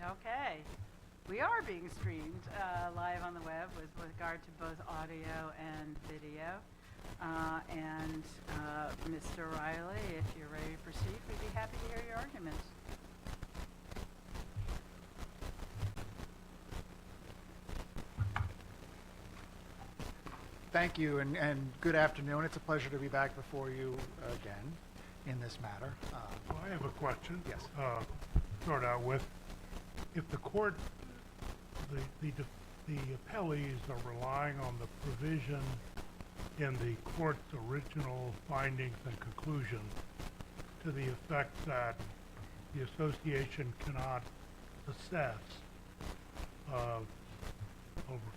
Okay. We are being streamed live on the web with regard to both audio and video. Mr. Riley, if you're ready to proceed, we'd be happy to hear your arguments. Thank you, and good afternoon. It's a pleasure to be back before you again in this matter. Well, I have a question. Yes. Start out with, if the court, the appellees are relying on the provision in the court's original findings and conclusion to the effect that the association cannot assess, I'll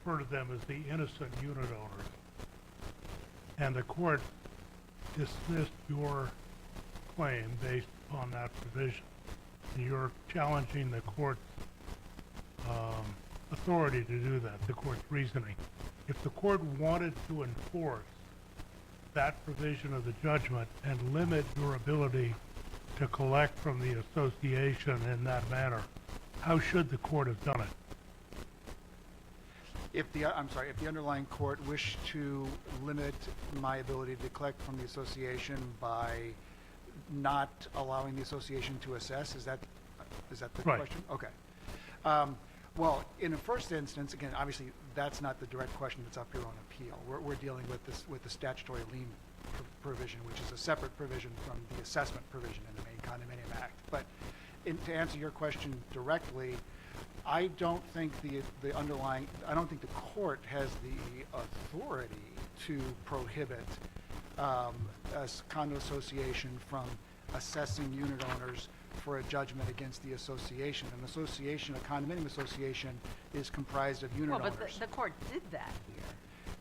refer to them as the innocent unit owners, and the court dismissed your claim based upon that provision, and you're challenging the court's authority to do that, the court's reasoning. If the court wanted to enforce that provision of the judgment and limit your ability to collect from the association in that manner, how should the court have done it? If the underlying court wished to limit my ability to collect from the association by not allowing the association to assess, is that the Right. question? Okay. Well, in the first instance, again, obviously that's not the direct question that's up here on appeal. We're dealing with the statutory lien provision, which is a separate provision from the assessment provision in the Maine Condominium Act. But to answer your question directly, I don't think the court has the authority to prohibit a condo association from assessing unit owners for a judgment against the association. An association, a condominium association, is comprised of unit owners. But the court did that here.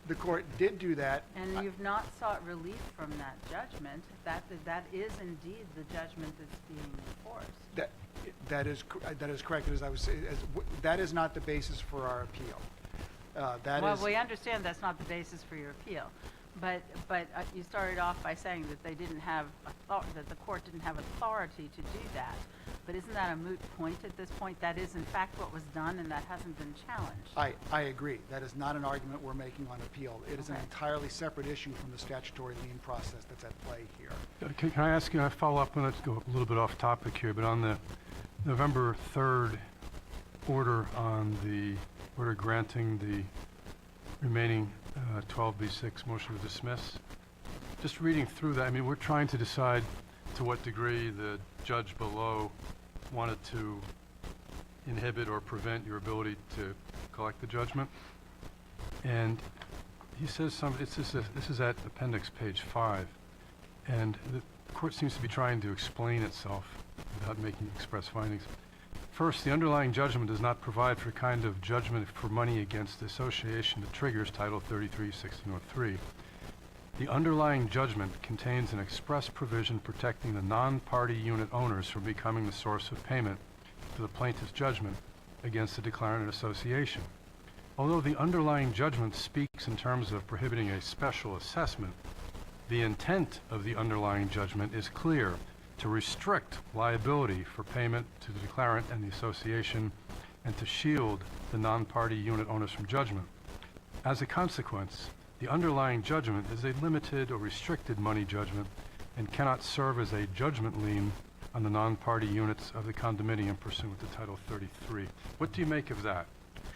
The court did do that. And you've not sought relief from that judgment. That is indeed the judgment that's being enforced. That is correct. That is not the basis for our appeal. We understand that's not the basis for your appeal, but you started off by saying that that the court didn't have authority to do that. But isn't that a moot point at this point? That is in fact what was done, and that hasn't been challenged. I agree. That is not an argument we're making on appeal. It is an entirely separate issue from the statutory lien process that's at play here. Can I ask you, I follow up, and let's go a little bit off topic here, but on the November 3rd order on the order granting the remaining 12B6 motion to dismiss, just reading through that, I mean, we're trying to decide to what degree the judge below wanted to inhibit or prevent your ability to collect the judgment. And he says this is at appendix page 5, and the court seems to be trying to explain itself without making express findings. First, the underlying judgment does not provide for a kind of judgment for money against the association that triggers Title 33-1603. The underlying judgment contains an express provision protecting the non-party unit owners from becoming the source of payment for the plaintiff's judgment against the declarant association. Although the underlying judgment speaks in terms of prohibiting a special assessment, the intent of the underlying judgment is clear: to restrict liability for payment to the declarant and the association, and to shield the non-party unit owners from judgment. As a consequence, the underlying judgment is a limited or restricted money judgment and cannot serve as a judgment lien on the non-party units of the condominium pursuant to Title 33. What do you make of that?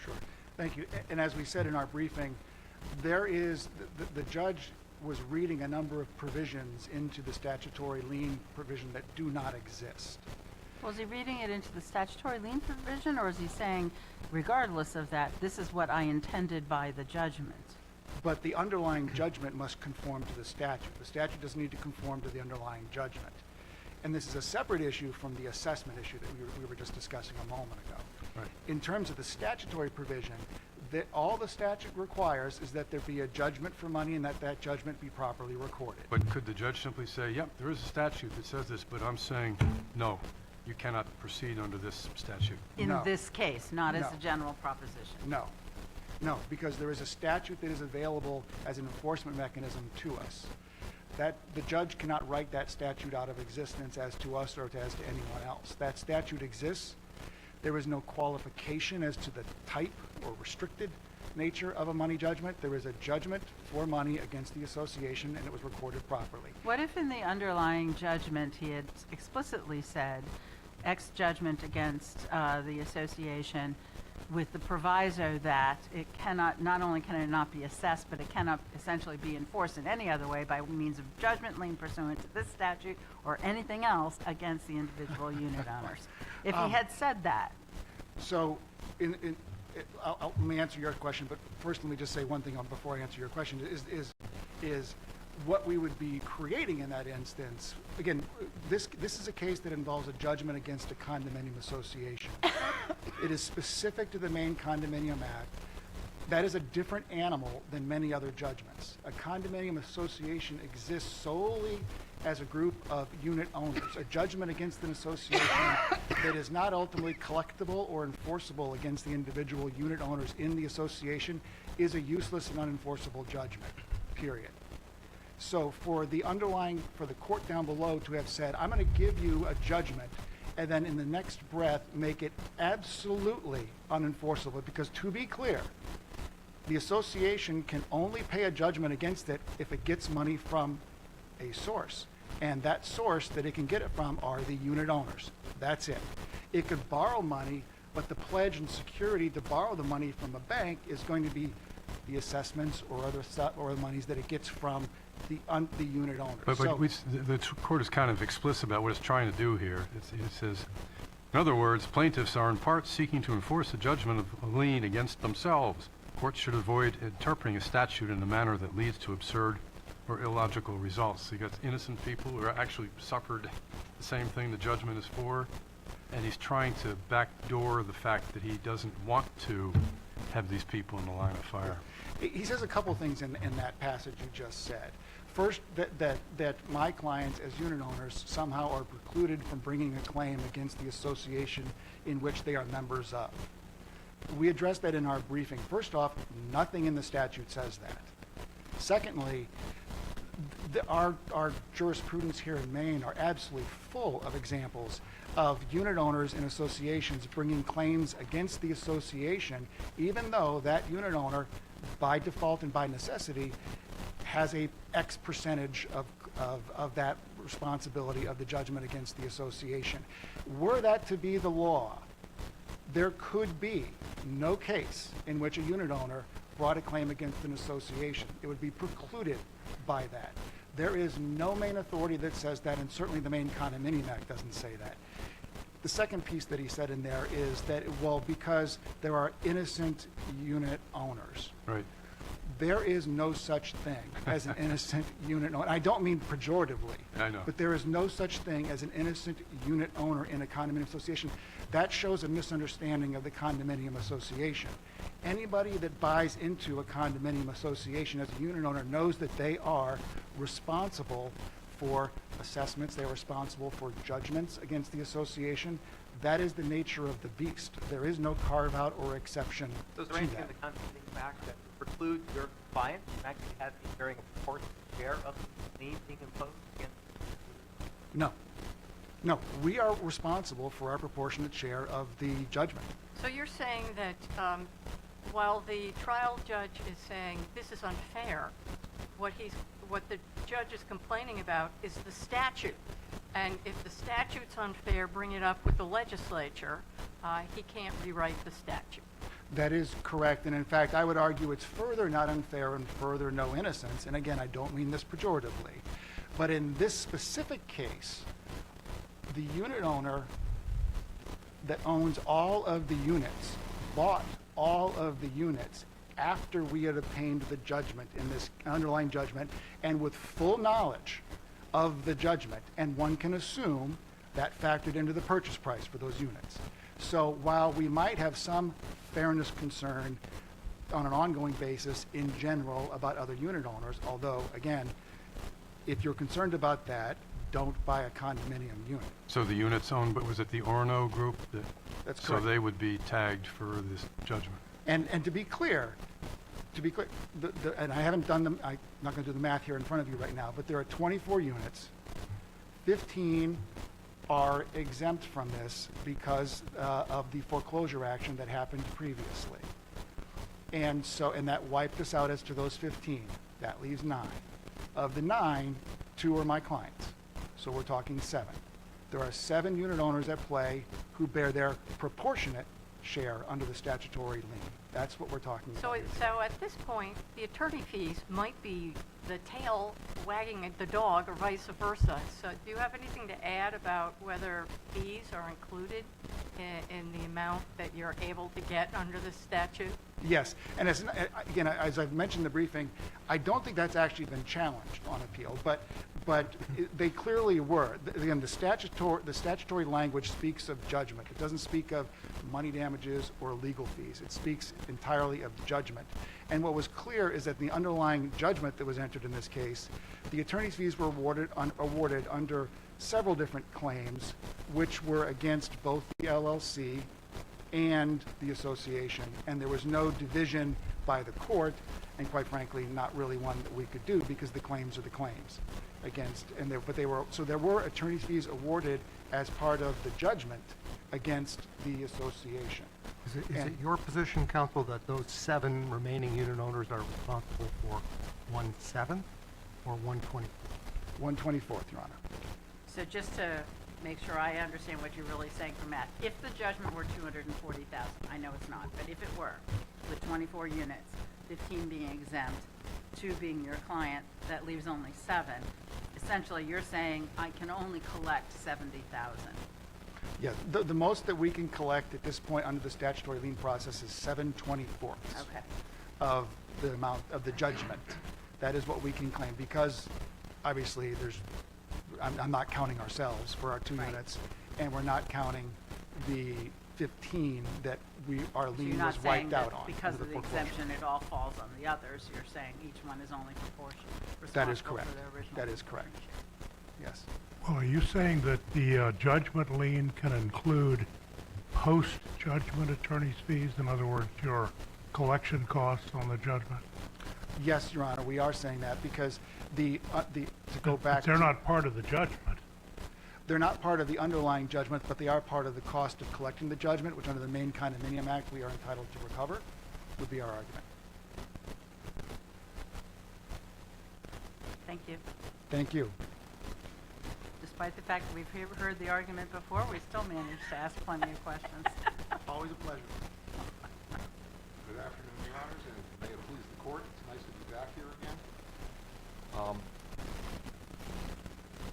Sure. Thank you. And as we said in our briefing, there is, the judge was reading a number of provisions into the statutory lien provision that do not exist. Was he reading it into the statutory lien provision, or is he saying, regardless of that, this is what I intended by the judgment? But the underlying judgment must conform to the statute. The statute doesn't need to conform to the underlying judgment. And this is a separate issue from the assessment issue that we were just discussing a moment ago. Right. In terms of the statutory provision, all the statute requires is that there be a judgment for money and that judgment be properly recorded. But could the judge simply say, yep, there is a statute that says this, but I'm saying, no, you cannot proceed under this statute? In No. this case, not as No. a general proposition. No, because there is a statute that is available as an enforcement mechanism to us. That the judge cannot write that statute out of existence as to us or as to anyone else. That statute exists. There is no qualification as to the type or restricted nature of a money judgment. There is a judgment for money against the association, and it was recorded properly. What if in the underlying judgment he had explicitly said, X judgment against the association with the proviso that it cannot, not only can it not be assessed, but it cannot essentially be enforced in any other way by means of judgment lien pursuant to this statute or anything else against the individual unit owners? If he had said that. So, let me answer your question, but first let me just say one thing before I answer your question, is what we would be creating in that instance. Again, this is a case that involves a judgment against a condominium association. It is specific to the Maine Condominium Act. That is a different animal than many other judgments. A condominium association exists solely as a group of unit owners. A judgment against an association that is not ultimately collectible or enforceable against the individual unit owners in the association is a useless and unenforceable judgment, period. So for the court down below to have said, I'm going to give you a judgment, and then in the next breath make it absolutely unenforceable, because to be clear, the association can only pay a judgment against it if it gets money from a source. And that source that it can get it from are the unit owners. That's it. It could borrow money, but the pledge and security to borrow the money from a bank is going to be the assessments or other stuff or the monies that it gets from the unit owners. But the court is kind of explicit about what it's trying to do here. It says, in other words, plaintiffs are in part seeking to enforce a judgment of a lien against themselves. Courts should avoid interpreting a statute in a manner that leads to absurd or illogical results. So you got innocent people who actually suffered the same thing the judgment is for, and he's trying to backdoor the fact that he doesn't want to have these people in the line of fire. He says a couple things in that passage you just said. First, that my clients as unit owners somehow are precluded from bringing a claim against the association in which they are members of. We addressed that in our briefing. First off, nothing in the statute says that. Secondly, our jurisprudence here in Maine are absolutely full of examples of unit owners and associations bringing claims against the association, even though that unit owner, by default and by necessity, has a X percentage of that responsibility of the judgment against the association. Were that to be the law, there could be no case in which a unit owner brought a claim against an association. It would be precluded by that. There is no Maine authority that says that, and certainly the Maine Condominium Act doesn't say that. The second piece that he said in there is that, well, because there are innocent unit owners. Right. There is no such thing as an innocent unit owner. I don't mean pejoratively. I know. But there is no such thing as an innocent unit owner in a condominium association. That shows a misunderstanding of the condominium association. Anybody that buys into a condominium association as a unit owner knows that they are responsible for assessments. They are responsible for judgments against the association. That is the nature of the beast. There is no carve-out or exception So is to there anything in that. the Condominium Act that precludes your client from actually having bearing a proportionate share of the lien being imposed against? No. No, we are responsible for our proportionate share of the judgment. So you're saying that while the trial judge is saying this is unfair, what the judge is complaining about is the statute. And if the statute's unfair, bring it up with the legislature. He can't rewrite the statute. That is correct, and in fact, I would argue it's further not unfair and further no innocence, and again, I don't mean this pejoratively, but in this specific case, the unit owner that owns all of the units bought all of the units after we had obtained the judgment in this underlying judgment and with full knowledge of the judgment, and one can assume that factored into the purchase price for those units. So while we might have some fairness concern on an ongoing basis in general about other unit owners, although, again, if you're concerned about that, don't buy a condominium unit. So the units owned, but was it the Orno group? That's So correct. they would be tagged for this judgment? And to be clear, and I haven't done them, I'm not going to do the math here in front of you right now, but there are 24 units, 15 are exempt from this because of the foreclosure action that happened previously. And that wiped us out as to those 15. That leaves 9. Of the 9, 2 are my clients. So we're talking 7. There are 7 unit owners at play who bear their proportionate share under the statutory lien. That's what we're talking about. So at this point, the attorney fees might be the tail wagging at the dog or vice versa. So do you have anything to add about whether fees are included in the amount that you're able to get under the statute? Yes, and again, as I've mentioned in the briefing, I don't think that's actually been challenged on appeal, but they clearly were. Again, the statutory language speaks of judgment. It doesn't speak of money damages or legal fees. It speaks entirely of judgment. And what was clear is that the underlying judgment that was entered in this case, the attorney's fees were awarded under several different claims, which were against both the LLC and the association, and there was no division by the court, and quite frankly, not really one that we could do because the claims are the claims against, so there were attorney's fees awarded as part of the judgment against the association. Is it your position, counsel, that those 7 remaining unit owners are responsible for 1/7 or 1/20? 1/24th, Your Honor. So just to make sure I understand what you're really saying for Matt, if the judgment were $240,000, I know it's not, but if it were, with 24 units, 15 being exempt, 2 being your client, that leaves only 7. Essentially, you're saying I can only collect $70,000. Yeah, the most that we can collect at this point under the statutory lien process is 7/24 Okay. of the amount of the judgment. That is what we can claim because obviously I'm not counting ourselves for our 2 Right. units, and we're not counting the 15 that our So you're lien not was saying wiped out that on. because under of the foreclosure. exemption, it all falls on the others. You're saying each one is only That is responsible correct. for their original. That is correct. ownership. Yes. Well, are you saying that the judgment lien can include post-judgment attorney's fees? In other words, your collection costs on the judgment? Yes, Your Honor, we are saying that because to go back. But they're not part of the judgment. They're not part of the underlying judgment, but they are part of the cost of collecting the judgment, which under the Maine Condominium Act we are entitled to recover, would be our argument. Thank you. Thank you. Despite the fact that we've heard the argument before, we still managed to ask plenty of questions. Always a pleasure. Good afternoon, Your Honors, and may it please the court, it's nice to be back here again.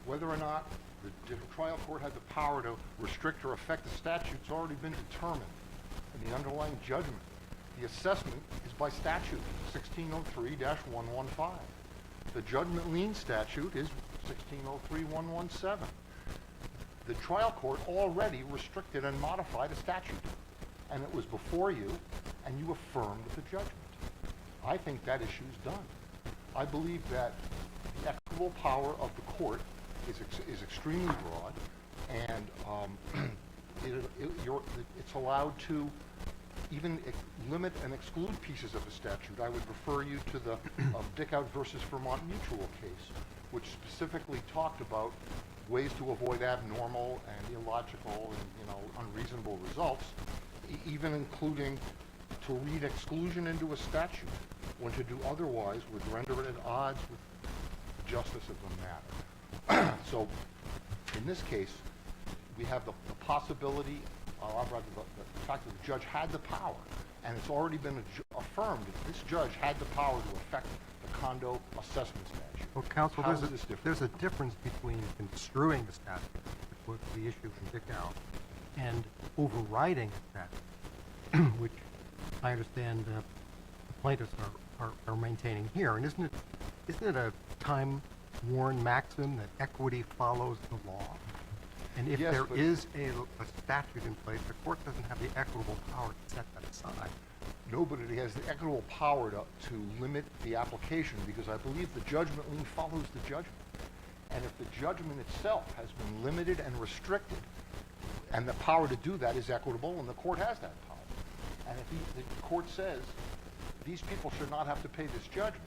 Whether or not the trial court had the power to restrict or affect the statute's already been determined in the underlying judgment. The assessment is by statute, 1603-115. The judgment lien statute is 1603-117. The trial court already restricted and modified a statute, and it was before you, and you affirmed the judgment. I think that issue's done. I believe that the equitable power of the court is extremely broad, and it's allowed to even limit and exclude pieces of the statute. I would refer you to the Dickout versus Vermont Mutual case, which specifically talked about ways to avoid abnormal and illogical and unreasonable results, even including to read exclusion into a statute when to do otherwise would render it at odds with justice of the matter. So in this case, we have the possibility, the fact that the judge had the power, and it's already been affirmed that this judge had the power to affect the condo assessment statute. Well, counsel, How is this different? there's a difference between construing the statute, which was the issue from Dickow, and overriding the statute, which I understand the plaintiffs are maintaining here. And isn't it a time-worn maxim that equity follows the law? And if Yes, there but- is a statute in place, the court doesn't have the equitable power to set that aside. No, but it has the equitable power to limit the application, because I believe the judgment lien follows the judgment. And if the judgment itself has been limited and restricted, and the power to do that is equitable, and the court has that power. And if the court says these people should not have to pay this judgment,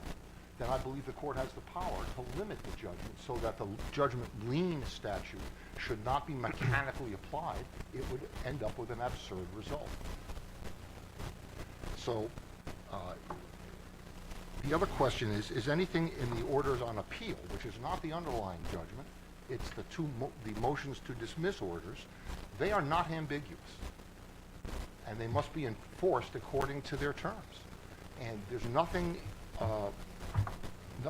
then I believe the court has the power to limit the judgment so that the judgment lien statute should not be mechanically applied. It would end up with an absurd result. So the other question is anything in the orders on appeal, which is not the underlying judgment, it's the motions to dismiss orders, they are not ambiguous. And they must be enforced according to their terms. And there's nothing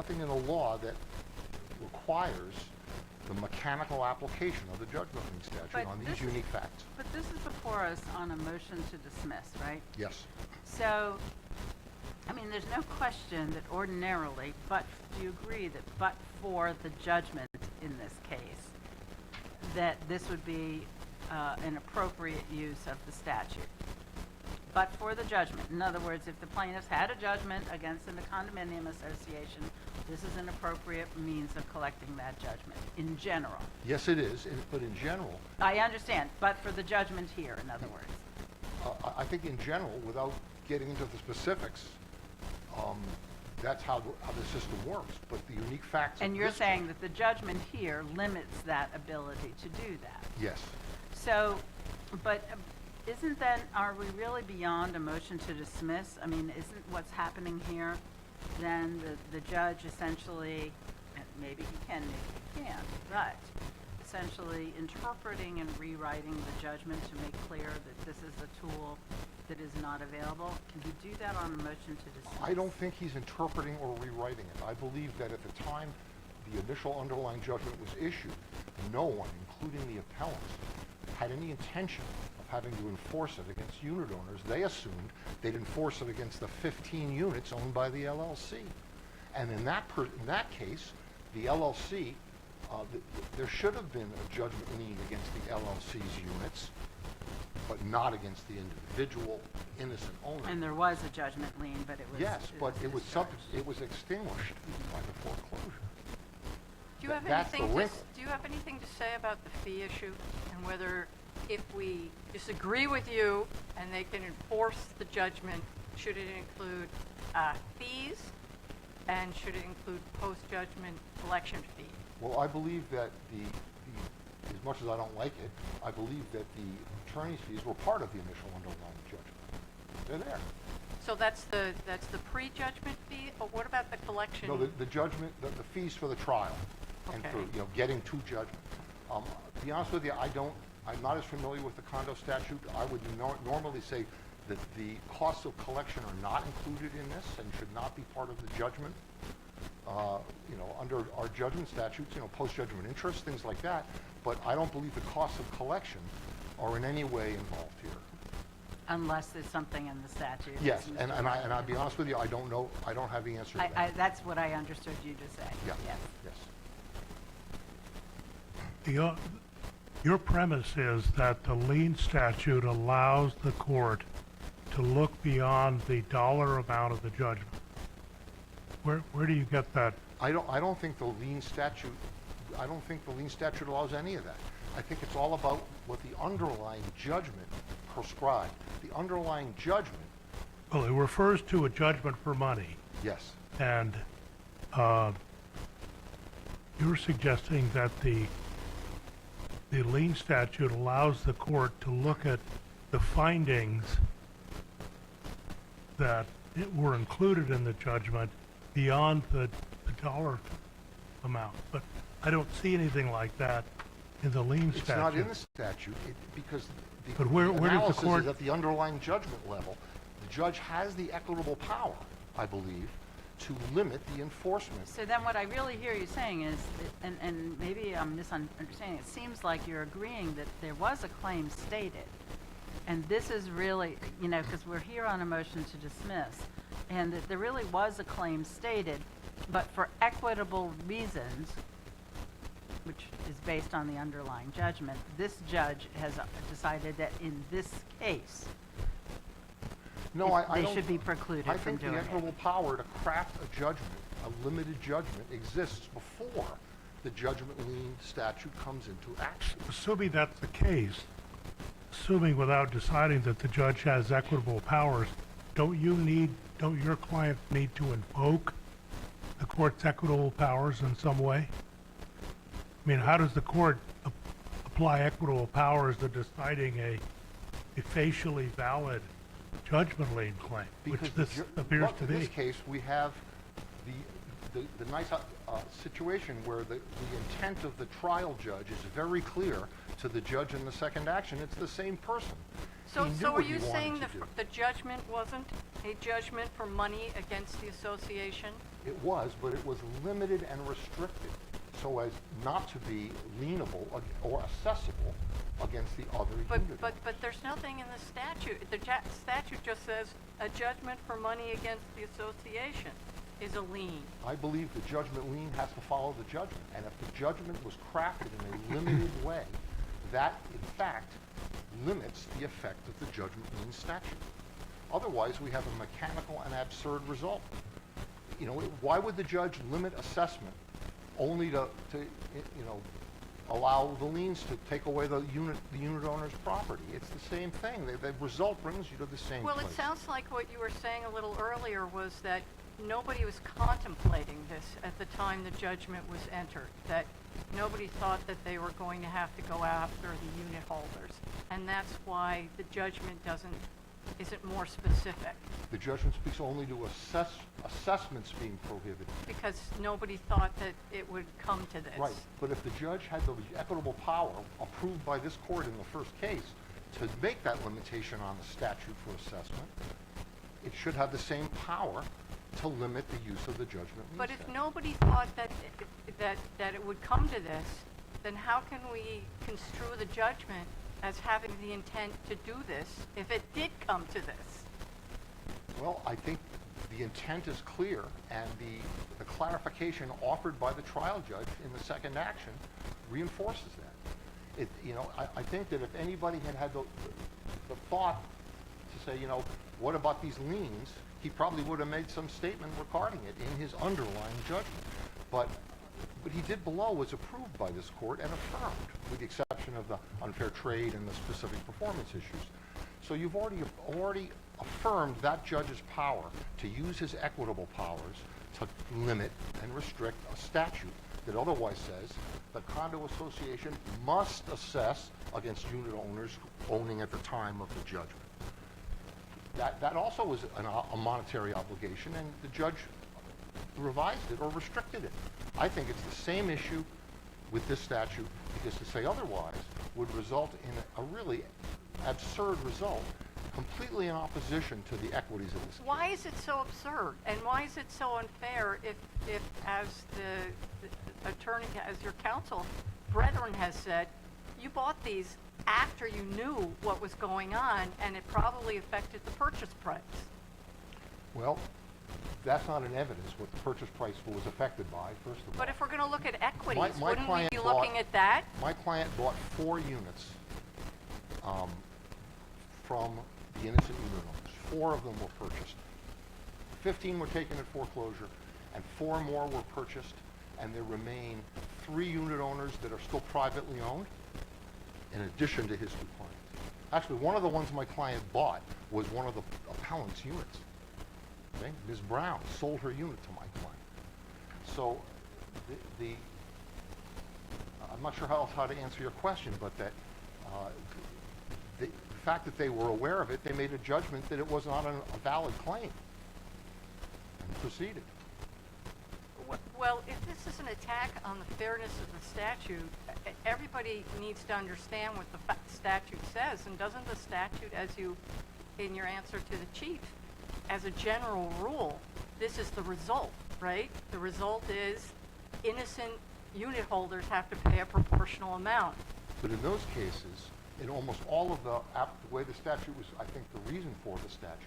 in the law that requires the mechanical application of the judgment lien statute But on this these is- unique facts. But this is before us on a motion to dismiss, right? Yes. So, I mean, there's no question that ordinarily, but do you agree that but for the judgment in this case, that this would be an appropriate use of the statute? But for the judgment. In other words, if the plaintiffs had a judgment against a condominium association, this is an appropriate means of collecting that judgment, in general. Yes, it is, but in general, I understand, but for the judgment here, in other words. I think in general, without getting into the specifics, that's how the system works. But the unique facts of And you're this saying case- that the judgment here limits that ability to do that. Yes. So, but are we really beyond a motion to dismiss? I mean, isn't what's happening here then the judge essentially, and maybe he can, maybe he can't, but essentially interpreting and rewriting the judgment to make clear that this is a tool that is not available? Can he do that on a motion to dismiss? I don't think he's interpreting or rewriting it. I believe that at the time the initial underlying judgment was issued, no one, including the appellants, had any intention of having to enforce it against unit owners. They assumed they'd enforce it against the 15 units owned by the LLC. And in that case, the LLC, there should have been a judgment lien against the LLC's units, but not against the individual innocent owner. And there was a judgment lien, but it was... Yes, but it was discharged. extinguished by the foreclosure. Do you have That's the anything wrinkle. do you have anything to say about the fee issue and whether if we disagree with you and they can enforce the judgment, should it include fees and should it include post-judgment collection fees? Well, I believe that as much as I don't like it, I believe that the attorney's fees were part of the initial underlying judgment. They're there. So that's the pre-judgment fee, or what about the collection? No, the judgment, the fees for the trial and for, Okay. getting to judgment. To be honest with you, I'm not as familiar with the condo statute. I would normally say that the costs of collection are not included in this and should not be part of the judgment. Under our judgment statutes, post-judgment interest, things like that. But I don't believe the costs of collection are in any way involved here. Unless there's something in the statute. Yes, as and Mr. I'll be honest with you, I don't know, I don't have the answer to that. That's what I understood you to say. Yeah, Yes. yes. Your premise is that the lien statute allows the court to look beyond the dollar amount of the judgment. Where do you get that? I don't think the lien statute allows any of that. I think it's all about what the underlying judgment prescribed. The underlying judgment, Well, it refers to a judgment for money, yes. and you're suggesting that the lien statute allows the court to look at the findings that were included in the judgment beyond the dollar amount. But I don't see anything like that in the lien statute. It's not in the statute, because But the where does the analysis court- is at the underlying judgment level. The judge has the equitable power, I believe, to limit the enforcement. So then what I really hear you saying is, and maybe I'm misunderstanding, it seems like you're agreeing that there was a claim stated. And this is really, because we're here on a motion to dismiss, and that there really was a claim stated, but for equitable reasons, which is based on the underlying judgment, this judge has decided that in this case, No, I they don't. should be precluded I from think doing the it. equitable power to craft a judgment, a limited judgment, exists before the judgment lien statute comes into action. Assuming that's the case, assuming without deciding that the judge has equitable powers, don't your client need to invoke the court's equitable powers in some way? I mean, how does the court apply equitable powers to deciding a facially valid judgment lien claim, which Because this appears to in this be? case, we have the nice situation where the intent of the trial judge is very clear to the judge in the second action. It's the same person. So, He knew so are what he you wanted saying to do. the judgment wasn't a judgment for money against the association? It was, but it was limited and restricted so as not to be lienable or assessable against the other unit owners. But there's nothing in the statute. The statute just says a judgment for money against the association is a lien. I believe the judgment lien has to follow the judgment, and if the judgment was crafted in a limited way, that, in fact, limits the effect of the judgment lien statute. Otherwise, we have a mechanical and absurd result. You know, why would the judge limit assessment only to allow the liens to take away the unit owner's property? It's the same thing. The result brings you to the same Well, place. it sounds like what you were saying a little earlier was that nobody was contemplating this at the time the judgment was entered, that nobody thought that they were going to have to go after the unit holders. And that's why the judgment isn't more specific, The judgment speaks only to assessments being prohibited. because nobody thought that it would come to this. Right, but if the judge had the equitable power approved by this court in the first case to make that limitation on the statute for assessment, it should have the same power to limit the use of the judgment lien But if statute. nobody thought that it would come to this, then how can we construe the judgment as having the intent to do this if it did come to this? Well, I think the intent is clear, and the clarification offered by the trial judge in the second action reinforces that. I think that if anybody had the thought to say, what about these liens, he probably would have made some statement regarding it in his underlying judgment. But what he did below was approved by this court and affirmed, with the exception of the unfair trade and the specific performance issues. So you've already affirmed that judge's power to use his equitable powers to limit and restrict a statute that otherwise says the condo association must assess against unit owners owning at the time of the judgment. That also was a monetary obligation, and the judge revised it or restricted it. I think it's the same issue with this statute, because to say otherwise would result in a really absurd result, completely in opposition to the equities of this case. Why is it so absurd, and why is it so unfair if as the attorney, as your counsel brethren has said, you bought these after you knew what was going on, and it probably affected the purchase price? Well, that's not an evidence what the purchase price was affected by, first of all. But if we're going to look at equities, My wouldn't we client be bought- looking at that? My client bought 4 units from the innocent unit owners. 4 of them were purchased. 15 were taken at foreclosure, and 4 more were purchased, and there remain 3 unit owners that are still privately owned, in addition to his 2 clients. Actually, one of the ones my client bought was one of the appellant's units. Okay? Ms. Brown sold her unit to my client. So I'm not sure how to answer your question, but that the fact that they were aware of it, they made a judgment that it was not a valid claim and proceeded. Well, if this is an attack on the fairness of the statute, everybody needs to understand what the statute says. And doesn't the statute, as you, in your answer to the chief, as a general rule, this is the result, right? The result is innocent unit holders have to pay a proportional amount. But in those cases, in almost all of the way the statute was, I think the reason for the statute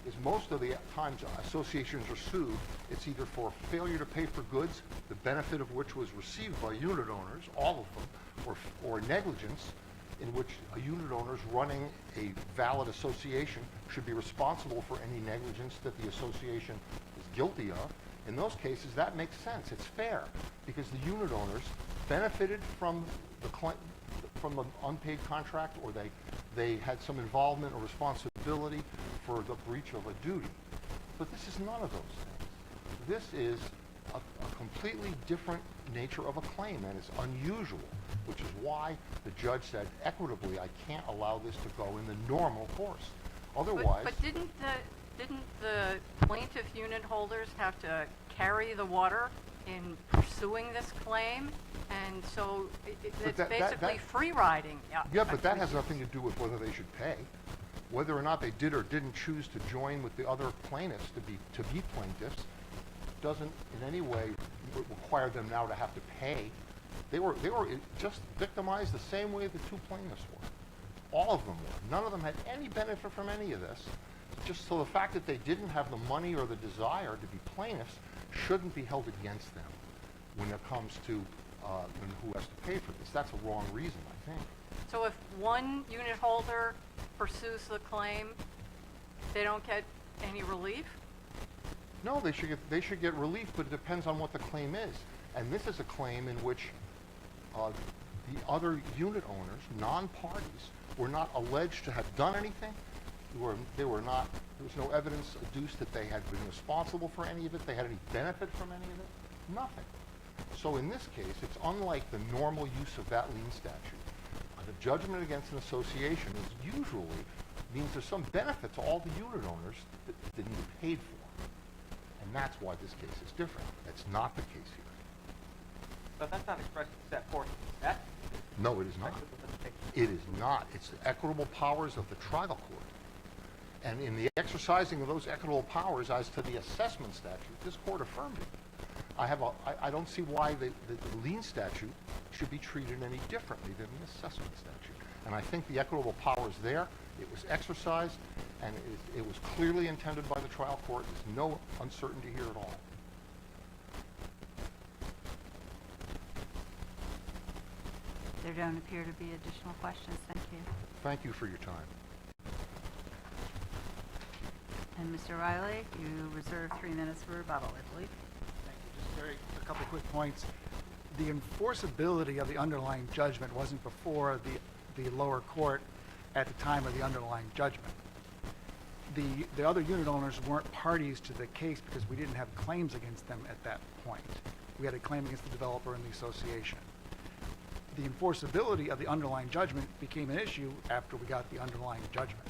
is most of the times associations are sued, it's either for failure to pay for goods, the benefit of which was received by unit owners, all of them, or negligence, in which a unit owner running a valid association should be responsible for any negligence that the association is guilty of. In those cases, that makes sense. It's fair, because the unit owners benefited from the unpaid contract, or they had some involvement or responsibility for the breach of a duty. But this is none of those things. This is a completely different nature of a claim, and it's unusual, which is why the judge said equitably, I can't allow this to go in the normal course. Otherwise, But didn't the plaintiff unit holders have to carry the water in pursuing this claim? And so it's basically free riding. yeah, but that has nothing to do with whether they should pay. Whether or not they did or didn't choose to join with the other plaintiffs to be plaintiffs doesn't in any way require them now to have to pay. They were just victimized the same way the two plaintiffs were. All of them were. None of them had any benefit from any of this. Just so the fact that they didn't have the money or the desire to be plaintiffs shouldn't be held against them when it comes to who has to pay for this. That's a wrong reason, I think. So if one unit holder pursues the claim, they don't get any relief? No, they should get relief, but it depends on what the claim is. And this is a claim in which the other unit owners, non-parties, were not alleged to have done anything. There was no evidence adduced that they had been responsible for any of it. They had any benefit from any of it. Nothing. So in this case, it's unlike the normal use of that lien statute. The judgment against an association is usually means there's some benefit to all the unit owners that didn't get paid for. And that's why this case is different. That's not the case here. But that's not expressly set forth in the statute. No, it is not. It is not. It's the equitable powers of the trial court. And in the exercising of those equitable powers as to the assessment statute, this court affirmed it. I don't see why the lien statute should be treated any differently than the assessment statute. And I think the equitable power is there. It was exercised, and it was clearly intended by the trial court. There's no uncertainty here at all. There don't appear to be additional questions. Thank you. Thank you for your time. And Mr. Riley, you reserve 3 minutes for rebuttal, I believe. Thank you. Just a couple quick points. The enforceability of the underlying judgment wasn't before the lower court at the time of the underlying judgment. The other unit owners weren't parties to the case because we didn't have claims against them at that point. We had a claim against the developer and the association. The enforceability of the underlying judgment became an issue after we got the underlying judgment.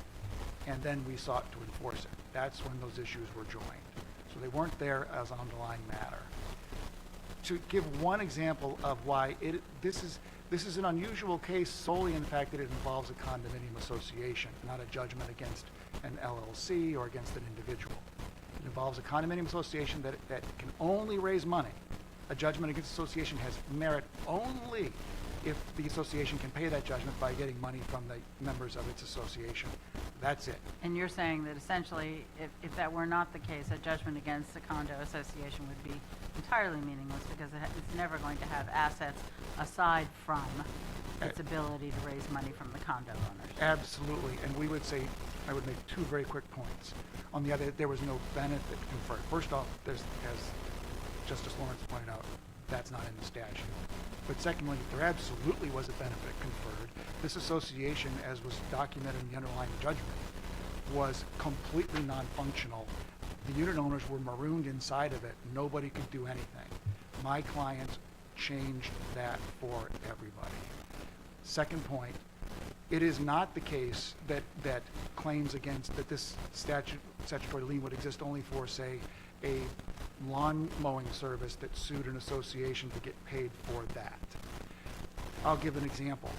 And then we sought to enforce it. That's when those issues were joined. So they weren't there as an underlying matter. To give one example of why this is an unusual case solely in the fact that it involves a condominium association, not a judgment against an LLC or against an individual. It involves a condominium association that can only raise money. A judgment against association has merit only if the association can pay that judgment by getting money from the members of its association. That's it. And you're saying that essentially, if that were not the case, a judgment against a condo association would be entirely meaningless because it's never going to have assets aside from its ability to raise money from the condo owners. Absolutely. And we would say, I would make 2 very quick points. On the other, there was no benefit conferred. First off, as Justice Lawrence pointed out, that's not in the statute. But secondly, there absolutely was a benefit conferred. This association, as was documented in the underlying judgment, was completely non-functional. The unit owners were marooned inside of it. Nobody could do anything. My clients changed that for everybody. Second point, it is not the case that claims against, that this statutory lien would exist only for, say, a lawn mowing service that sued an association to get paid for that. I'll give an example.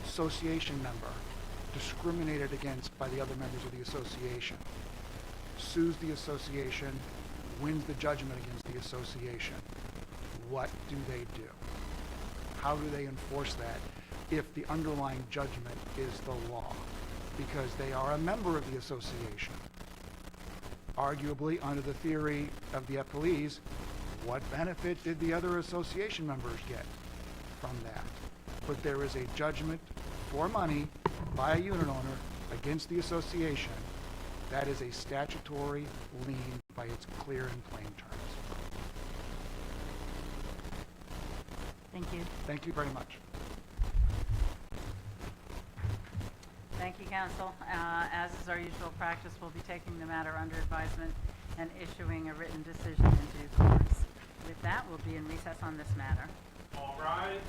Association member discriminated against by the other members of the association, sues the association, wins the judgment against the association. What do they do? How do they enforce that if the underlying judgment is the law? Because they are a member of the association. Arguably, under the theory of the appellees, what benefit did the other association members get from that? But there is a judgment for money by a unit owner against the association. That is a statutory lien by its clear and plain terms. Thank you. Thank you very much. Thank you, counsel. As is our usual practice, we'll be taking the matter under advisement and issuing a written decision in due course. With that, we'll be in recess on this matter. All rise.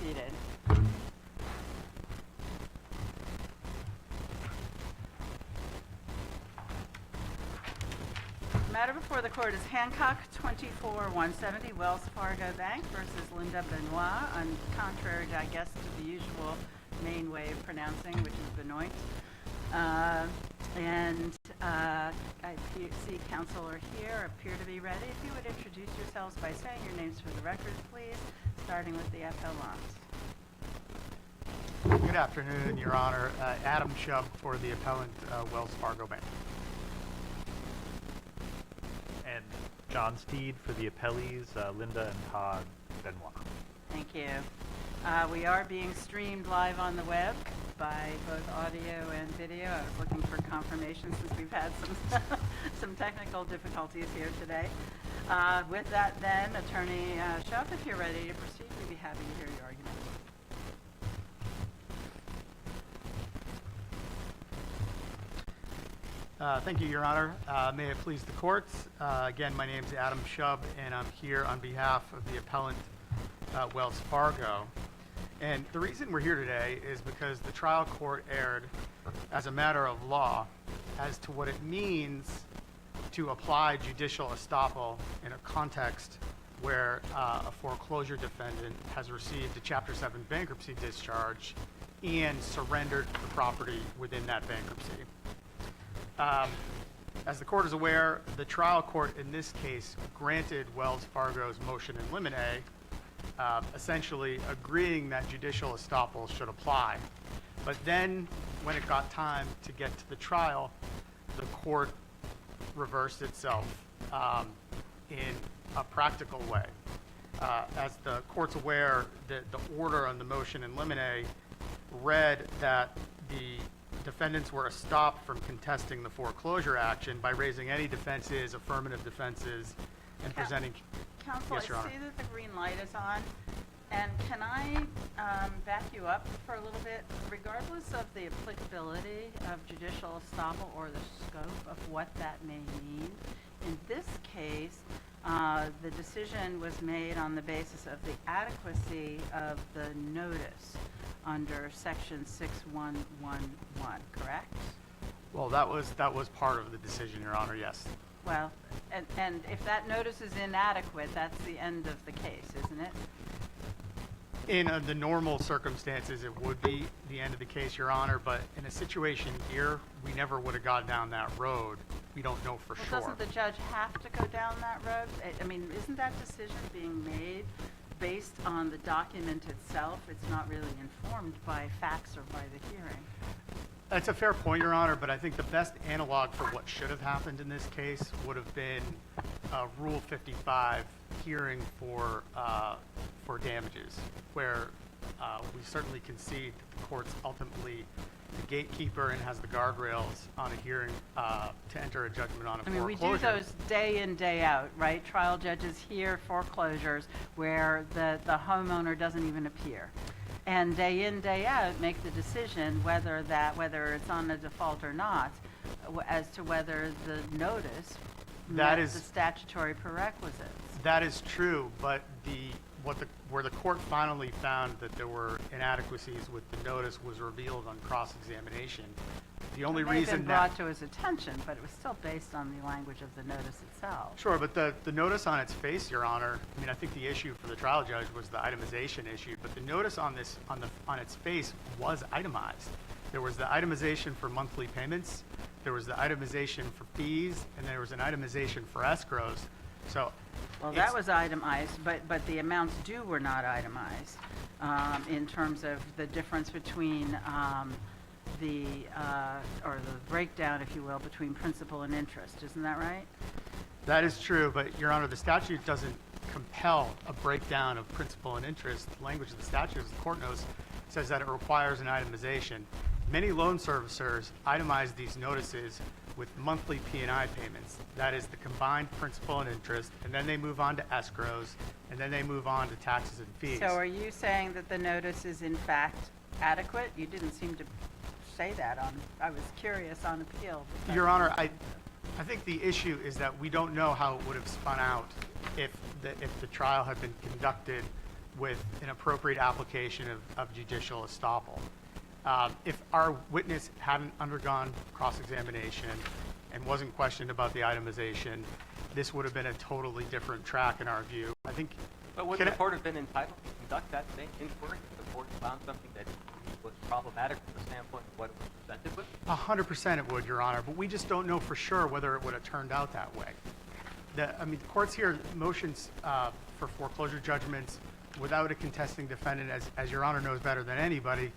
seated. The matter before the court is Hancock 24-170 Wells Fargo Bank versus Linda Benoit, on contrary, I guess, to the usual Maine way of pronouncing, which is Benoit. I see counsel are here, appear to be ready. If you would introduce yourselves by saying your names for the record, please, starting with the appellants. Good afternoon, Your Honor. Adam Chubb for the appellant, Wells Fargo Bank. And John Steed for the appellees, Linda and Todd Benoit. Thank you. We are being streamed live on the web by both audio and video. I was looking for confirmation since we've had some technical difficulties here today. With that then, Attorney Schuff, if you're ready to proceed, we'd be happy to hear your argument. Thank you, Your Honor. May it please the court. Again, my name is Adam Chubb, and I'm here on behalf of the appellant, Wells Fargo. And the reason we're here today is because the trial court erred as a matter of law as to what it means to apply judicial estoppel in a context where a foreclosure defendant has received a Chapter 7 bankruptcy discharge and surrendered the property within that bankruptcy. As the court is aware, the trial court in this case granted Wells Fargo's motion in limine, essentially agreeing that judicial estoppel should apply. But then, when it got time to get to the trial, the court reversed itself in a practical way. As the court's aware, the order on the motion in limine read that the defendants were stopped from contesting the foreclosure action by raising any defenses, affirmative defenses, and presenting... Counsel, Yes, Your Honor. I see that the green light is on, and can I back you up for a little bit? Regardless of the applicability of judicial estoppel or the scope of what that may mean, in this case, the decision was made on the basis of the adequacy of the notice under Section 6111, correct? Well, that was part of the decision, Your Honor, yes. Well, and if that notice is inadequate, that's the end of the case, isn't it? In the normal circumstances, it would be the end of the case, Your Honor, but in a situation here, we never would have gone down that road. We don't know for sure. Doesn't the judge have to go down that road? I mean, isn't that decision being made based on the document itself? It's not really informed by facts or by the hearing. That's a fair point, Your Honor, but I think the best analog for what should have happened in this case would have been Rule 55 hearing for damages, where we certainly concede that the court's ultimately the gatekeeper and has the guardrails on a hearing to enter a judgment on a foreclosure. I mean, we do those day in, day out, right? Trial judges hear foreclosures where the homeowner doesn't even appear. And day in, day out, make the decision whether it's on a default or not, as to whether the notice met the statutory prerequisites. That is true, but where the court finally found that there were inadequacies with the notice was revealed on cross-examination. The only reason It may have been brought to his attention, but it was still based on the language of the notice itself. Sure, but the notice on its face, Your Honor, I mean, I think the issue for the trial judge was the itemization issue, but the notice on its face was itemized. There was the itemization for monthly payments, there was the itemization for fees, and there was an itemization for escrows. So, well, that was itemized, but the amounts due were not itemized in terms of the difference between the breakdown, if you will, between principal and interest. Isn't that right? That is true, but Your Honor, the statute doesn't compel a breakdown of principal and interest. The language of the statute, as the court knows, says that it requires an itemization. Many loan servicers itemize these notices with monthly P&I payments. That is the combined principal and interest, and then they move on to escrows, and then they move on to taxes and fees. So are you saying that the notice is in fact adequate? You didn't seem to say that I was curious on appeal. Your Honor, I think the issue is that we don't know how it would have spun out if the trial had been conducted with an appropriate application of judicial estoppel. If our witness hadn't undergone cross-examination and wasn't questioned about the itemization, this would have been a totally different track in our view. I think. But would the court have been entitled to conduct that same inquiry if the court found something that was problematic from the standpoint of what it was presented with? 100% it would, Your Honor, but we just don't know for sure whether it would have turned out that way. The courts hear motions for foreclosure judgments without a contesting defendant, as Your Honor knows better than anybody,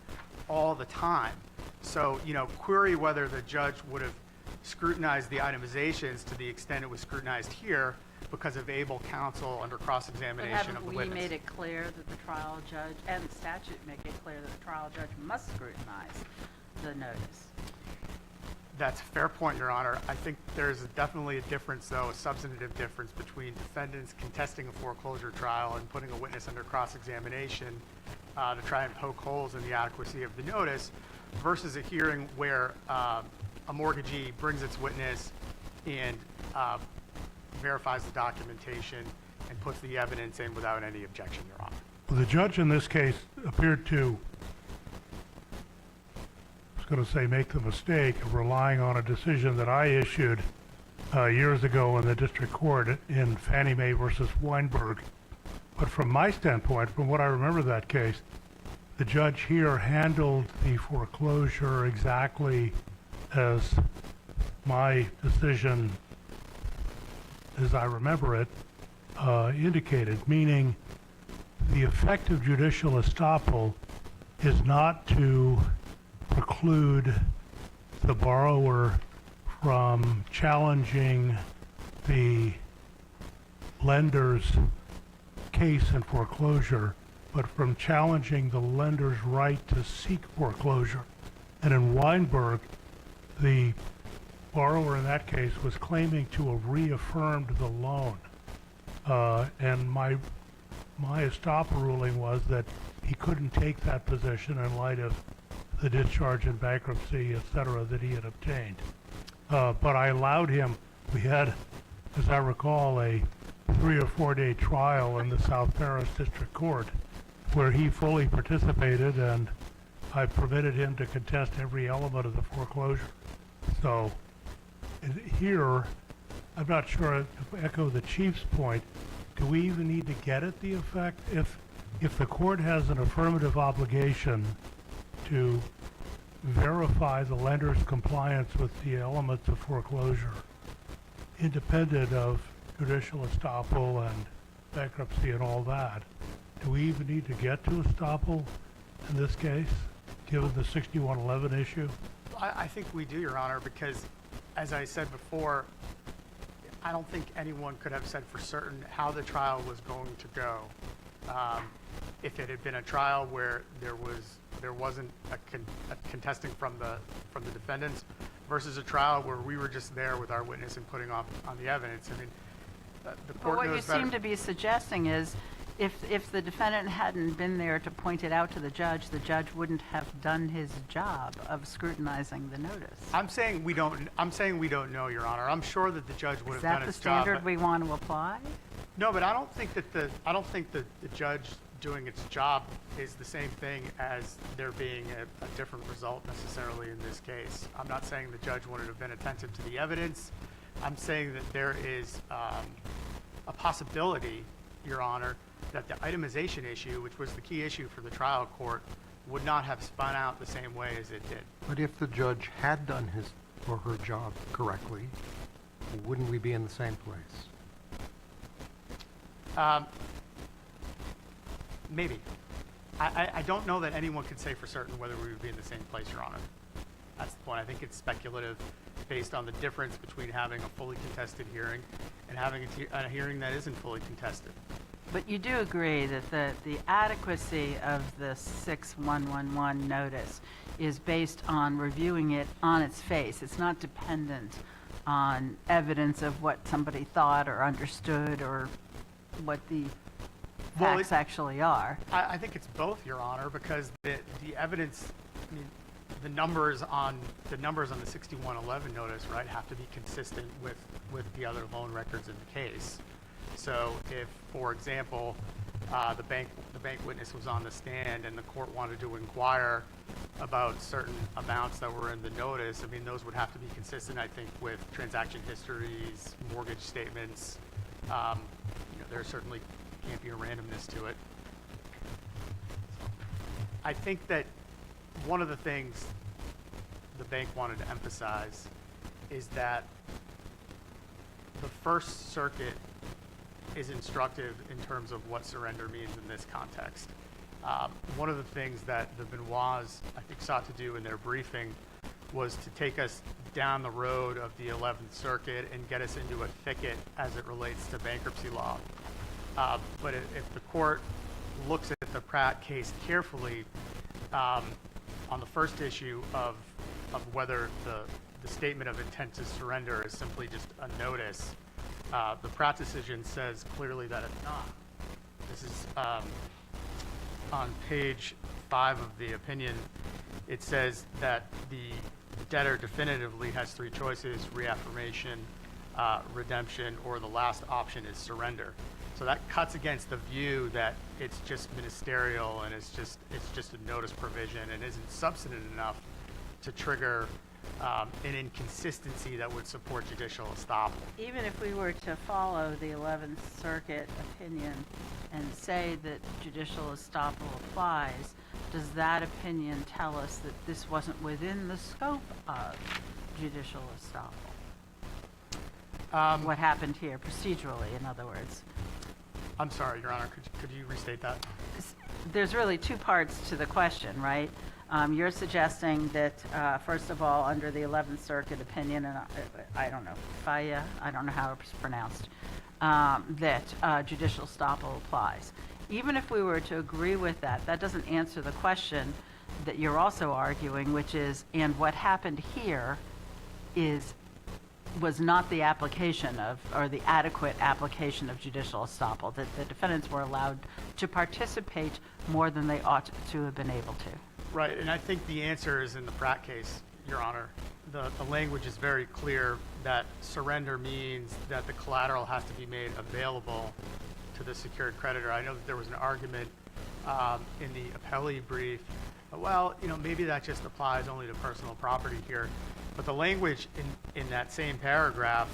all the time. So, query whether the judge would have scrutinized the itemizations to the extent it was scrutinized here because of able counsel under But cross-examination of the haven't we witness. made it clear that the trial judge, and the statute make it clear that the trial judge must scrutinize the notice? That's a fair point, Your Honor. I think there's definitely a difference, though, a substantive difference between defendants contesting a foreclosure trial and putting a witness under cross-examination to try and poke holes in the adequacy of the notice versus a hearing where a mortgagee brings its witness and verifies the documentation and puts the evidence in without any objection, Your Honor. Well, the judge in this case appeared to, I was going to say, make the mistake of relying on a decision that I issued years ago in the district court in Fannie Mae versus Weinberg. But from my standpoint, from what I remember of that case, the judge here handled the foreclosure exactly as my decision, as I remember it, indicated, meaning the effect of judicial estoppel is not to preclude the borrower from challenging the lender's case in foreclosure, but from challenging the lender's right to seek foreclosure. And in Weinberg, the borrower in that case was claiming to have reaffirmed the loan. And my estoppel ruling was that he couldn't take that position in light of the discharge in bankruptcy, et cetera, that he had obtained. But I allowed him, we had, as I recall, a 3 or 4 day trial in the South Paris District Court where he fully participated, and I permitted him to contest every element of the foreclosure. So here, I'm not sure, to echo the Chief's point, do we even need to get at the effect? If the court has an affirmative obligation to verify the lender's compliance with the elements of foreclosure, independent of judicial estoppel and bankruptcy and all that, do we even need to get to estoppel in this case, given the 6111 issue? I think we do, Your Honor, because as I said before, I don't think anyone could have said for certain how the trial was going to go. If it had been a trial where there wasn't a contesting from the defendants versus a trial where we were just there with our witness and putting on the evidence. I mean, the But court what you knows better. seem to be suggesting is if the defendant hadn't been there to point it out to the judge wouldn't have done his job of scrutinizing the notice. I'm saying we don't know, Your Honor. I'm sure that the judge would Is have done that the its job. standard we want to apply? No, but I don't think that the judge doing its job is the same thing as there being a different result necessarily in this case. I'm not saying the judge wouldn't have been attentive to the evidence. I'm saying that there is a possibility, Your Honor, that the itemization issue, which was the key issue for the trial court, would not have spun out the same way as it did. But if the judge had done his or her job correctly, wouldn't we be in the same place? Maybe. I don't know that anyone could say for certain whether we would be in the same place, Your Honor. That's the point. I think it's speculative based on the difference between having a fully contested hearing and having a hearing that isn't fully contested. But you do agree that the adequacy of the 6111 notice is based on reviewing it on its face. It's not dependent on evidence of what somebody thought or understood or what the Well, facts actually are. I think it's both, Your Honor, because the evidence, I mean, the numbers on the 6111 notice, right, have to be consistent with the other loan records in the case. So if, for example, the bank witness was on the stand and the court wanted to inquire about certain amounts that were in the notice, I mean, those would have to be consistent, I think, with transaction histories, mortgage statements. There certainly can't be a randomness to it. I think that one of the things the bank wanted to emphasize is that the First Circuit is instructive in terms of what surrender means in this context. One of the things that the Benoits, I think, sought to do in their briefing was to take us down the road of the 11th Circuit and get us into a thicket as it relates to bankruptcy law. But if the court looks at the Pratt case carefully, on the first issue of whether the statement of intent to surrender is simply just a notice, the Pratt decision says clearly that it's not. This is on page 5 of the opinion. It says that the debtor definitively has 3 choices: reaffirmation, redemption, or the last option is surrender. So that cuts against the view that it's just ministerial and it's just a notice provision and isn't substantive enough to trigger an inconsistency that would support judicial estoppel. Even if we were to follow the 11th Circuit opinion and say that judicial estoppel applies, does that opinion tell us that this wasn't within the scope of judicial estoppel? What happened here procedurally, in other words? I'm sorry, Your Honor, could you restate that? There's really 2 parts to the question, right? You're suggesting that, first of all, under the 11th Circuit opinion, and I don't know, FIA, I don't know how it's pronounced, that judicial estoppel applies. Even if we were to agree with that, that doesn't answer the question that you're also arguing, which is, and what happened here was not the application of, or the adequate application of judicial estoppel, that the defendants were allowed to participate more than they ought to have been able to. Right, and I think the answer is in the Pratt case, Your Honor. The language is very clear that surrender means that the collateral has to be made available to the secured creditor. I know that there was an argument in the appellee brief, well, maybe that just applies only to personal property here. But the language in that same paragraph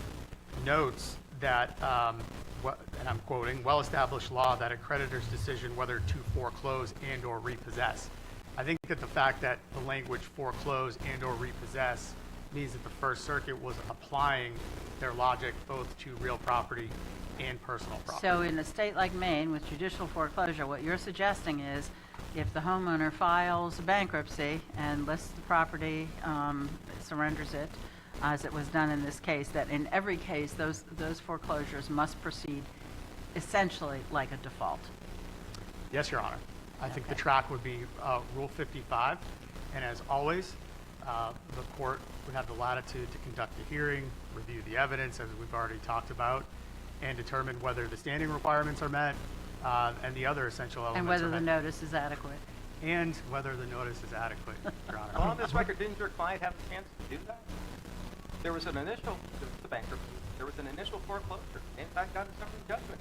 notes that, and I'm quoting, well-established law that a creditor's decision whether to foreclose and or repossess. I think that the fact that the language foreclose and or repossess means that the First Circuit was applying their logic both to real property and personal property. So in a state like Maine with judicial foreclosure, what you're suggesting is if the homeowner files bankruptcy and lists the property, surrenders it, as it was done in this case, that in every case those foreclosures must proceed essentially like a default. Yes, Your Honor. I think the Okay. track would be Rule 55, and as always, the court would have the latitude to conduct a hearing, review the evidence, as we've already talked about, and determine whether the standing requirements are met and the other essential elements And whether are the met. notice is adequate. And whether the notice is adequate, Your Honor. Well, on this record, didn't your client have a chance to do that? There was the bankruptcy, there was an initial foreclosure. In fact, got a summary judgment.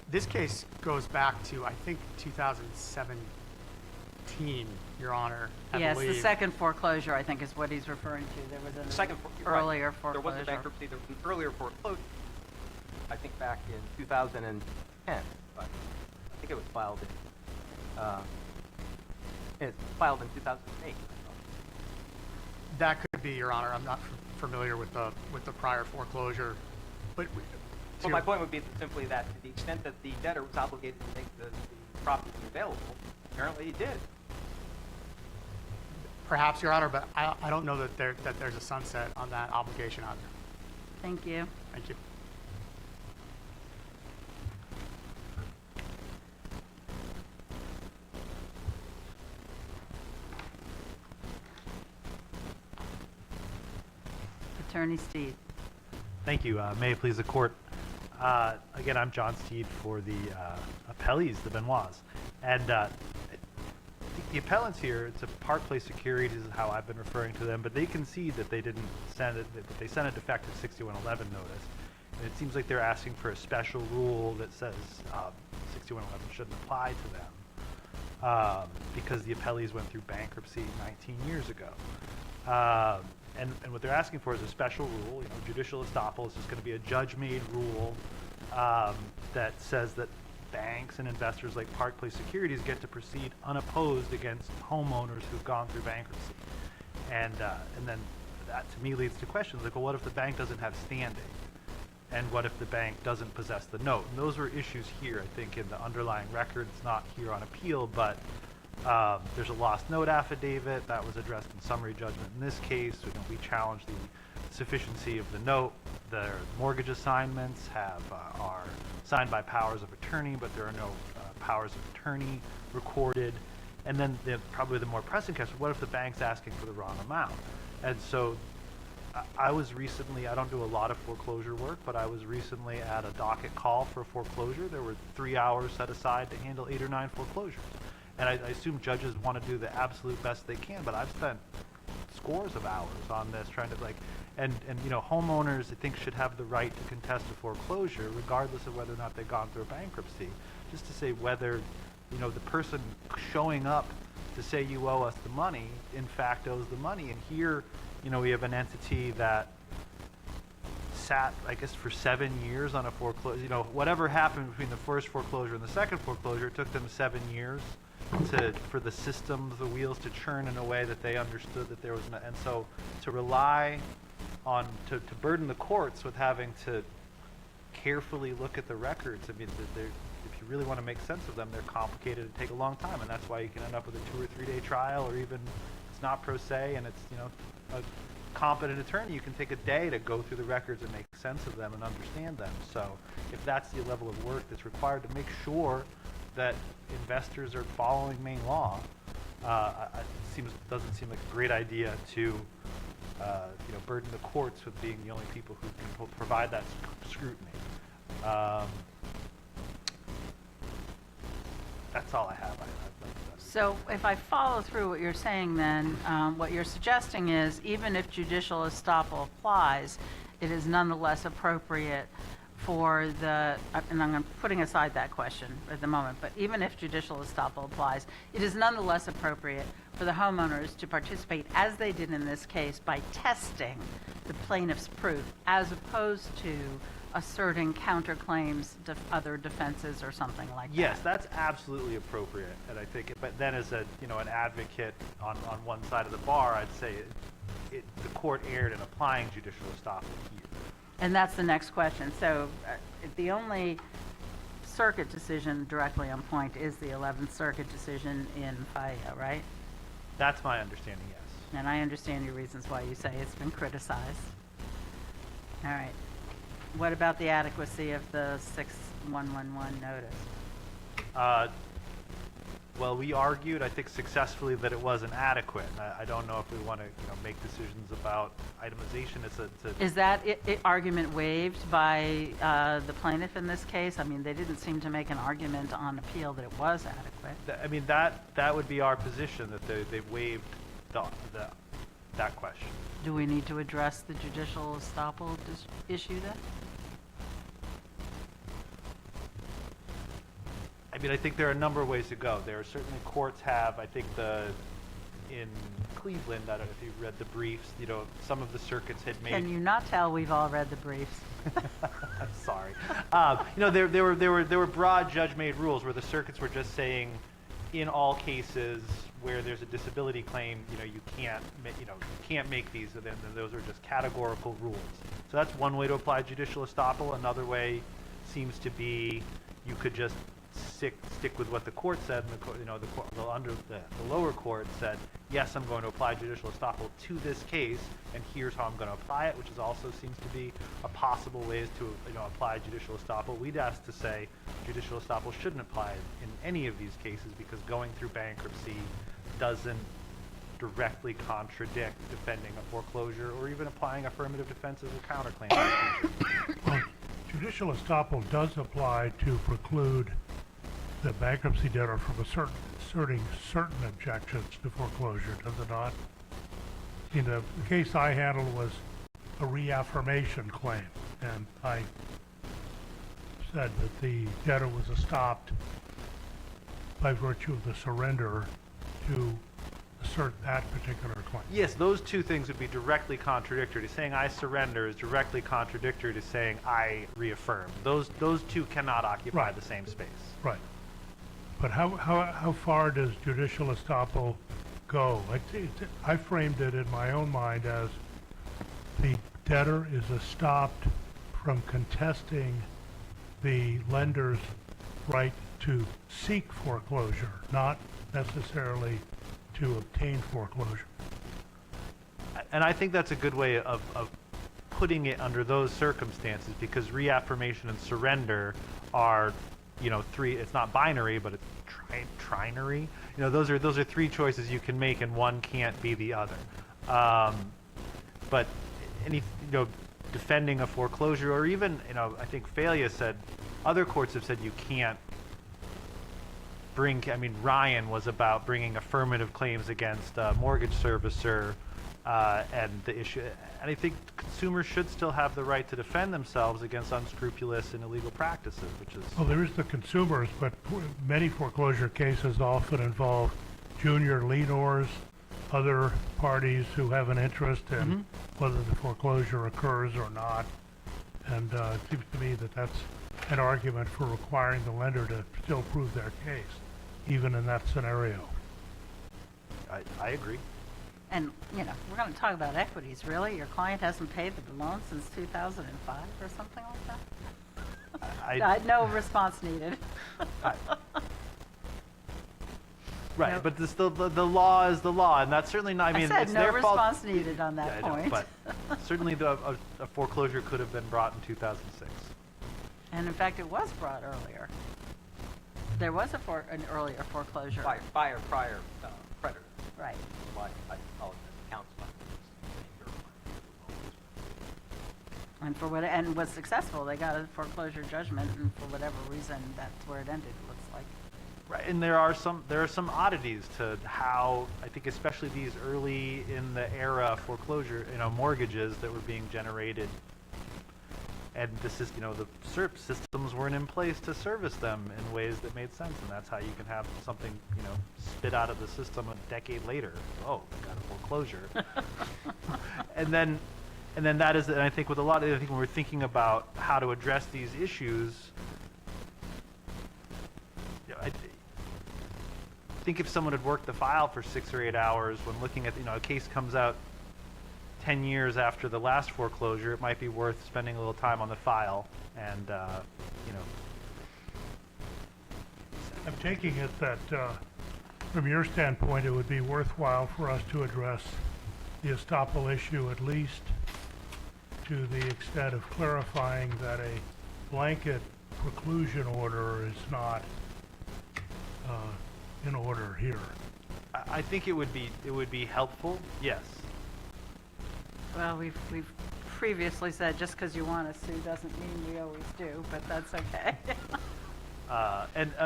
This case goes back to, I think, 2017, Your Honor, I Yes, believe. the second foreclosure, I think, is what he's referring to. There was an You're right. earlier There was foreclosure. a bankruptcy, there was an earlier foreclosure, I think back in 2010, but I think it was filed in 2008. That could be, Your Honor. I'm not familiar with the prior foreclosure, but Well, my point would be simply that to the extent that the debtor was obligated to make the property available, apparently he did. perhaps, Your Honor, but I don't know that there's a sunset on that obligation either. Thank you. Thank you. Attorney Steed. Thank you. May it please the court. Again, I'm John Steed for the appellees, the Benoits. And the appellants here, it's a Park Place Securities is how I've been referring to them, but they concede that they didn't send it, that they sent a defective 6111 notice. And it seems like they're asking for a special rule that says 6111 shouldn't apply to them because the appellees went through bankruptcy 19 years ago. And what they're asking for is a special rule. You know, judicial estoppel is just going to be a judge-made rule that says that banks and investors like Park Place Securities get to proceed unopposed against homeowners who've gone through bankruptcy. And then that to me leads to questions like, well, what if the bank doesn't have standing? And what if the bank doesn't possess the note? And those were issues here, I think, in the underlying record. It's not here on appeal, but there's a lost note affidavit that was addressed in summary judgment in this case. You know, we challenged the sufficiency of the note. The mortgage assignments are signed by powers of attorney, but there are no powers of attorney recorded. And then probably the more pressing question, what if the bank's asking for the wrong amount? And so I was recently, I don't do a lot of foreclosure work, but I was recently at a docket call for a foreclosure. There were 3 hours set aside to handle 8 or 9 foreclosures. And I assume judges want to do the absolute best they can, but I've spent scores of hours on this trying to and you know, homeowners I think should have the right to contest a foreclosure regardless of whether or not they've gone through a bankruptcy, just to say whether, you know, the person showing up to say you owe us the money in fact owes the money. And here, you know, we have an entity that sat, I guess, for 7 years on a foreclosure. You know, whatever happened between the first foreclosure and the second foreclosure, it took them 7 years for the systems, the wheels to churn in a way that they understood that there was no, and so to rely on, to burden the courts with having to carefully look at the records, I mean, if you really want to make sense of them, they're complicated and take a long time, and that's why you can end up with a 2 or 3 day trial, or even it's not pro se and it's, you know, a competent attorney, you can take a day to go through the records and make sense of them and understand them. So if that's the level of work that's required to make sure that investors are following Maine law, doesn't seem like a great idea to you know, burden the courts with being the only people who can provide that scrutiny. That's all I have. So if I follow through what you're saying, then what you're suggesting is even if judicial estoppel applies, it is nonetheless appropriate for the, and I'm putting aside that question at the moment, but even if judicial estoppel applies, it is nonetheless appropriate for the homeowners to participate, as they did in this case, by testing the plaintiff's proof, as opposed to asserting counterclaims, other defenses, or something like that. Yes, that's absolutely appropriate, and I think, but then as a, you know, an advocate on one side of the bar, I'd say the court erred in applying judicial estoppel here. And that's the next question. So the only circuit decision directly on point is the 11th Circuit decision in FIA, right? That's my understanding, yes. And I understand your reasons why you say it's been criticized. All right. What about the adequacy of the 6111 notice? Well, we argued, I think successfully, that it wasn't adequate. I don't know if we want to, you know, make decisions about itemization. Is that argument waived by the plaintiff in this case? I mean, they didn't seem to make an argument on appeal that it was adequate. I mean, that would be our position, that they've waived that question. Do we need to address the judicial estoppel issue then? I mean, I think there are a number of ways to go. There are certainly courts have, I think in Cleveland, I don't know if you've read the briefs, you know, some of the circuits had made. Can you not tell we've all read the briefs? I'm sorry. You know, there were broad judge-made rules where the circuits were just saying, in all cases where there's a disability claim, you know, you can't make these, and then those are just categorical rules. So that's one way to apply judicial estoppel. Another way seems to be you could just stick with what the court said, and the lower court said, yes, I'm going to apply judicial estoppel to this case, and here's how I'm going to apply it, which is also seems to be a possible ways to, you know, apply judicial estoppel. We'd ask to say judicial estoppel shouldn't apply in any of these cases because going through bankruptcy doesn't directly contradict defending a foreclosure or even applying affirmative defense as a counterclaim. Well, judicial estoppel does apply to preclude the bankruptcy debtor from asserting certain objections to foreclosure, does it not? In the case I handled was a reaffirmation claim. and I said that the debtor was estopped by virtue of the surrender to assert that particular claim. Yes, those two things would be directly contradictory. Saying I surrender is directly contradictory to saying I reaffirm. Those two cannot occupy Right. the same space. Right. But how far does judicial estoppel go? I framed it in my own mind as the debtor is estopped from contesting the lender's right to seek foreclosure, not necessarily to obtain foreclosure. And I think that's a good way of putting it under those circumstances, because reaffirmation and surrender are, three, it's not binary, but it's trinary. Those are three choices you can make, and one can't be the other. But defending a foreclosure, or even, I think Failure said, other courts have said you can't Ryan was about bringing affirmative claims against a mortgage servicer, and the issue, and I think consumers should still have the right to defend themselves against unscrupulous and illegal practices, which is... Well, there is the consumers, but many foreclosure cases often involve junior lienors, other parties who have an interest in whether the foreclosure occurs or not. And it seems to me that that's an argument for requiring the lender to still prove their case, even in that scenario. I agree. And, we're going to talk about equities, really? Your client hasn't paid the loan since 2005 or something like that? No response needed. Right, Nope. but the law is the law, and that's certainly not, I said it's no their fault. response needed on that Yeah, I know, point. but certainly a foreclosure could have been brought in 2006. And in fact, it was brought earlier. There was an earlier foreclosure. By a prior creditor. Right. Like, I apologize, counsel. And was successful. They got a foreclosure judgment, and for whatever reason, that's where it ended, it looks like. Right, and there are some oddities to how, I think especially these early in the era foreclosure, mortgages that were being generated, and this is, the SERP systems weren't in place to service them in ways that made sense, and that's how you can have something, spit out of the system a decade later. Oh, got a foreclosure. and then that is, and I think with a lot of, I think when we're thinking about how to address these issues, I think if someone had worked the file for 6 or 8 hours when looking at, a case comes out 10 years after the last foreclosure, it might be worth spending a little time on the file and, I'm taking it that from your standpoint, it would be worthwhile for us to address the estoppel issue at least to the extent of clarifying that a blanket preclusion order is not in order here. I think it would be helpful, yes. Well, we've previously said just because you want to sue doesn't mean we always do, but that's okay. If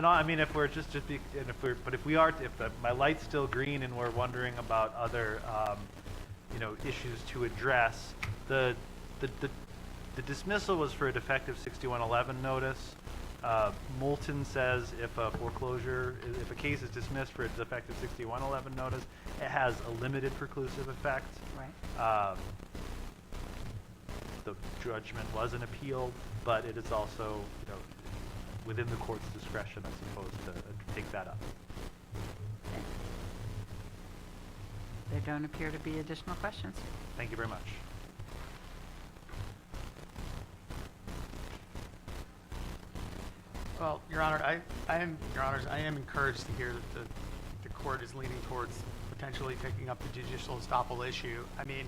my light's still green and we're wondering about other, issues to address, the dismissal was for a defective 6111 notice. Moulton says if a case is dismissed for a defective 6111 notice, it has a limited preclusive effect. Right. The judgment wasn't appealed, but it is also, within the court's discretion, I suppose, to take that up. Okay. There don't appear to be additional questions. Thank you very much. Well, Your Honor, I am encouraged to hear that the court is leaning towards potentially picking up the judicial estoppel issue. I mean,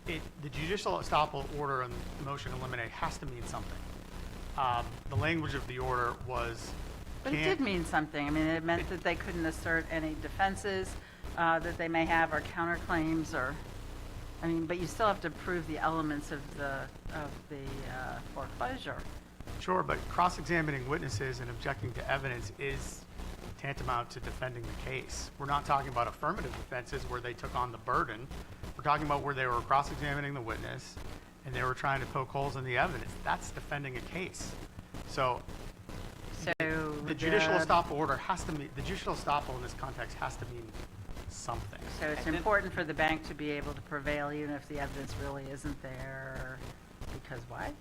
the judicial estoppel order on the motion to eliminate has to mean something. The language of the order was... But it did mean something. I mean, it meant that they couldn't assert any defenses that they may have or counterclaims or... but you still have to prove the elements of the foreclosure. Sure, but cross-examining witnesses and objecting to evidence is tantamount to defending the case. We're not talking about affirmative defenses where they took on the burden. We're talking about where they were cross-examining the witness and they were trying to poke holes in the evidence, that's defending a case. So the judicial estoppel order has to mean, the judicial estoppel in this context has to mean something. So it's important for the bank to be able to prevail even if the evidence really isn't there, because why?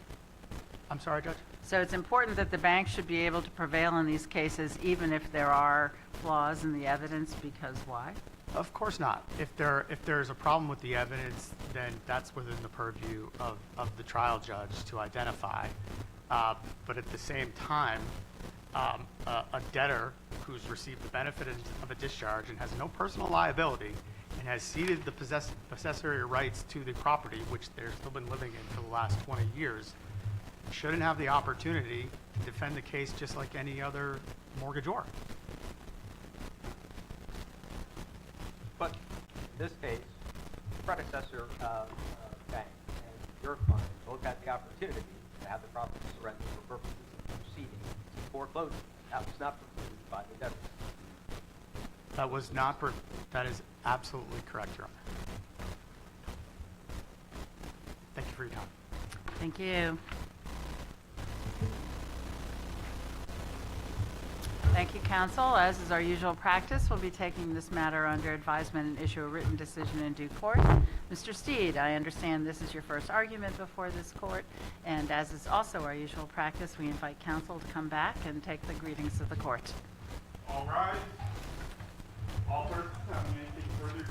I'm sorry, Judge? So it's important that the bank should be able to prevail in these cases even if there are flaws in the evidence, because why? Of course not. If there's a problem with the evidence, then that's within the purview of the trial judge to identify. But at the same time, a debtor who's received the benefit of a discharge and has no personal liability and has ceded the possessory rights to the property, which they've still been living in for the last 20 years, shouldn't have the opportunity to defend the case just like any other mortgagor. But in this case, predecessor bank and your client both had the opportunity to have the property surrendered for purposes of proceeding to foreclosure. That was not precluded by the debtor. That is absolutely correct, Your Honor. Thank you for your time. Thank you. Thank you, counsel. As is our usual practice, we'll be taking this matter under advisement and issue a written decision in due course. Mr. Steed, I understand this is your first argument before this court, and as is also our usual practice, we invite counsel to come back and take the greetings of the court. All rise. All persons having anything further